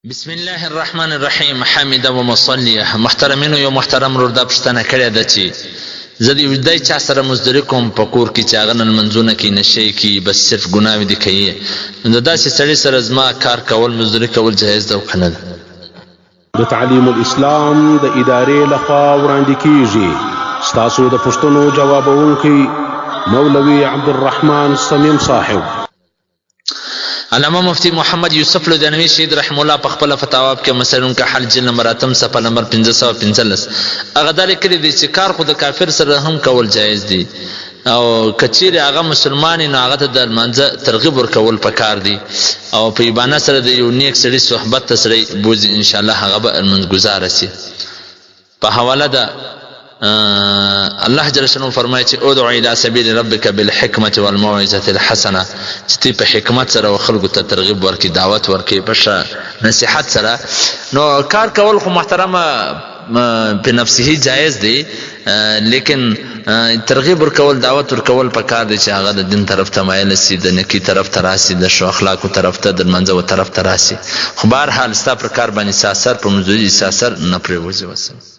بسم الله الرحمن الرحیم. حامد و مصلی. محترمینو یو محترم رور دا پښتنه کړی ده چې زه د یوځای چا سره مزدوري کوم په کور کې چې هغه نن منځونه کوي نشې کوي بس صرف ګناوې دي کوي نو د داسې سړي سره زما کار کول مزدوري کول جایز ده او که نه ده. د تعلیم الاسلام د ادارې لخوا وړاندې کیږي ستاسو د پوښتنو جوابونکی مولوي عبدالرحمن صمیم صاحب. علامه مفتی محمد یوسف لدھیانوی شهید رحم الله په خپل فتاوا کې مسلون کا حل جلد نمبر 8 صفحه نمبر 515 هغه دالي کړی دی چې کار خو د کافر سره هم کول جایز دی او کچیر هغه مسلمان نه هغه د منځ ترغیب ورکول پکار دی او په ایبانه سره د یو نیک سړي صحبت سره بوز ان شاء الله هغه به منځګزار شي. په حواله ده الله جل شانه فرمایي چې ادعو الى سبيل ربك بالحكمه والموعظه الحسنه چې تی په حکمت سره او خلکو ته ترغیب ورکي دعوت ورکي په نصيحت سره نو کار کول خو محترمه په نفسه جایز دی لیکن ترغیب ورکول دعوت ورکول په کار دی چې هغه د دین طرف ته مایل شي د نیکی طرف ته راسي د شو اخلاقو طرف ته د منځو طرف ته راسي خو بهر حال ستا پر کار باندې ساسر په مزوري ساسر نه پریوځي وسه.